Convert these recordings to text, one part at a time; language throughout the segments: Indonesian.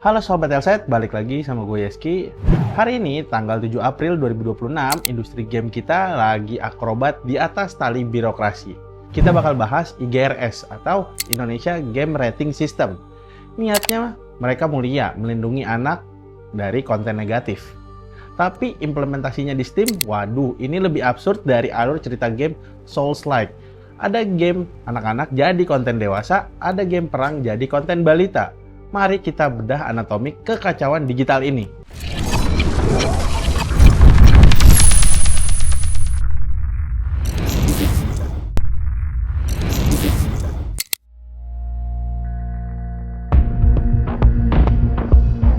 Halo Sobat Elset, balik lagi sama gue Yeski. Hari ini, tanggal 7 April 2026, industri game kita lagi akrobat di atas tali birokrasi. Kita bakal bahas IGRS atau Indonesia Game Rating System. Niatnya mereka mulia melindungi anak dari konten negatif. Tapi implementasinya di Steam, waduh, ini lebih absurd dari alur cerita game Souls-like. Ada game anak-anak jadi konten dewasa, ada game perang jadi konten balita. Mari kita bedah anatomi kekacauan digital ini.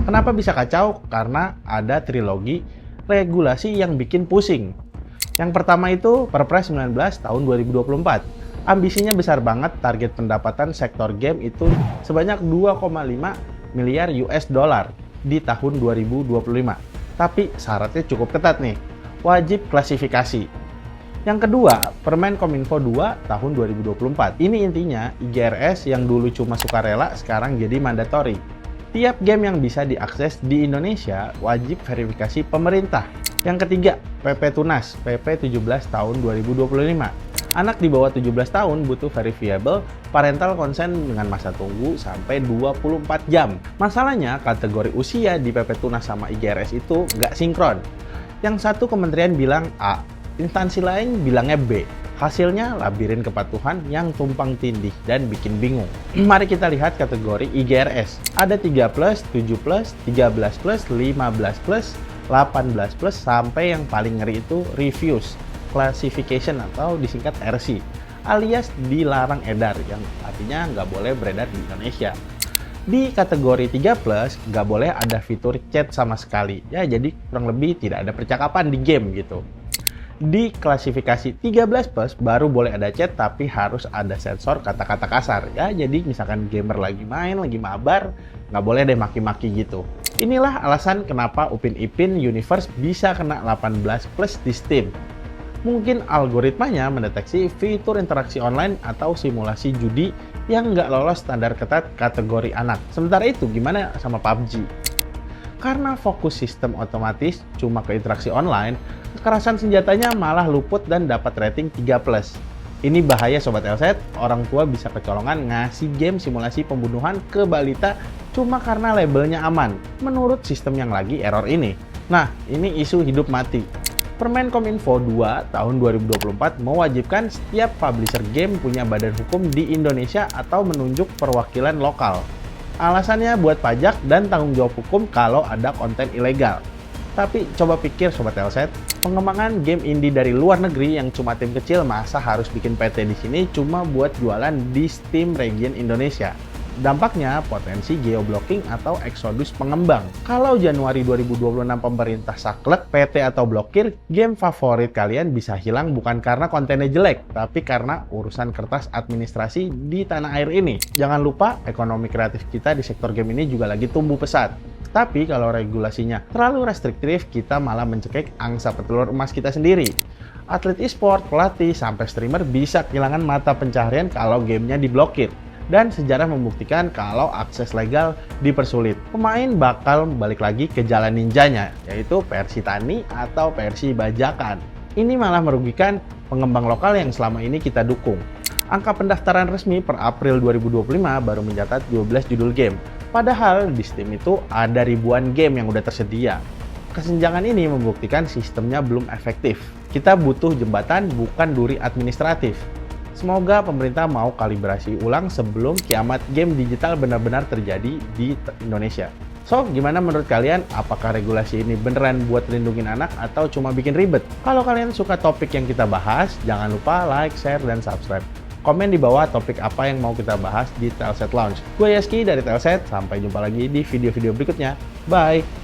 Kenapa bisa kacau? Karena ada trilogi regulasi yang bikin pusing. Yang pertama itu Perpres 19 tahun 2024. Ambisinya besar banget, target pendapatan sektor game itu sebanyak 2,5 miliar US dollar di tahun 2025. Tapi syaratnya cukup ketat nih, wajib klasifikasi. Yang kedua, Permen Kominfo 2 tahun 2024. Ini intinya IGRS yang dulu cuma sukarela sekarang jadi mandatori. Tiap game yang bisa diakses di Indonesia wajib verifikasi pemerintah. Yang ketiga, PP Tunas, PP 17 tahun 2025. Anak di bawah 17 tahun butuh verifiable parental consent dengan masa tunggu sampai 24 jam. Masalahnya, kategori usia di PP Tunas sama IGRS itu nggak sinkron. Yang satu kementerian bilang A, instansi lain bilangnya B. Hasilnya labirin kepatuhan yang tumpang tindih dan bikin bingung. Mari kita lihat kategori IGRS. Ada 3+, 7+, 13+, 15+, 18+, sampai yang paling ngeri itu refuse classification atau disingkat RC, alias dilarang edar, yang artinya nggak boleh beredar di Indonesia. Di kategori 3+, nggak boleh ada fitur chat sama sekali, ya jadi kurang lebih tidak ada percakapan di game gitu. Di klasifikasi 13+, baru boleh ada chat tapi harus ada sensor kata-kata kasar, ya jadi misalkan gamer lagi main, lagi mabar, nggak boleh deh maki-maki gitu. Inilah alasan kenapa Upin Ipin Universe bisa kena 18+ di Steam. Mungkin algoritmanya mendeteksi fitur interaksi online atau simulasi judi yang nggak lolos standar ketat kategori anak. Sementara itu, gimana sama PUBG? Karena fokus sistem otomatis cuma ke interaksi online, kekerasan senjatanya malah luput dan dapat rating 3+. Ini bahaya Sobat Elset, orang tua bisa kecolongan ngasih game simulasi pembunuhan ke balita cuma karena labelnya aman, menurut sistem yang lagi error ini. Nah, ini isu hidup mati. Permen Kominfo 2 tahun 2024 mewajibkan setiap publisher game punya badan hukum di Indonesia atau menunjuk perwakilan lokal. Alasannya buat pajak dan tanggung jawab hukum kalau ada konten ilegal. Tapi coba pikir Sobat Elset, pengembangan game indie dari luar negeri yang cuma tim kecil masa harus bikin PT di sini cuma buat jualan di Steam region Indonesia. Dampaknya potensi geoblocking atau eksodus pengembang. Kalau Januari 2026 pemerintah saklek, PT atau blokir, game favorit kalian bisa hilang bukan karena kontennya jelek, tapi karena urusan kertas administrasi di tanah air ini. Jangan lupa, ekonomi kreatif kita di sektor game ini juga lagi tumbuh pesat. Tapi kalau regulasinya terlalu restriktif, kita malah mencekik angsa petelur emas kita sendiri. Atlet e-sport, pelatih, sampai streamer bisa kehilangan mata pencaharian kalau gamenya diblokir. Dan sejarah membuktikan kalau akses legal dipersulit. Pemain bakal balik lagi ke jalan ninjanya, yaitu versi tani atau versi bajakan. Ini malah merugikan pengembang lokal yang selama ini kita dukung. Angka pendaftaran resmi per April 2025 baru mencatat 12 judul game. Padahal di Steam itu ada ribuan game yang udah tersedia. Kesenjangan ini membuktikan sistemnya belum efektif. Kita butuh jembatan, bukan duri administratif. Semoga pemerintah mau kalibrasi ulang sebelum kiamat game digital benar-benar terjadi di Indonesia. So, gimana menurut kalian? Apakah regulasi ini beneran buat lindungin anak atau cuma bikin ribet? Kalau kalian suka topik yang kita bahas, jangan lupa like, share, dan subscribe. Komen di bawah topik apa yang mau kita bahas di Telset Lounge. Gue Yeski dari Telset, sampai jumpa lagi di video-video berikutnya. Bye!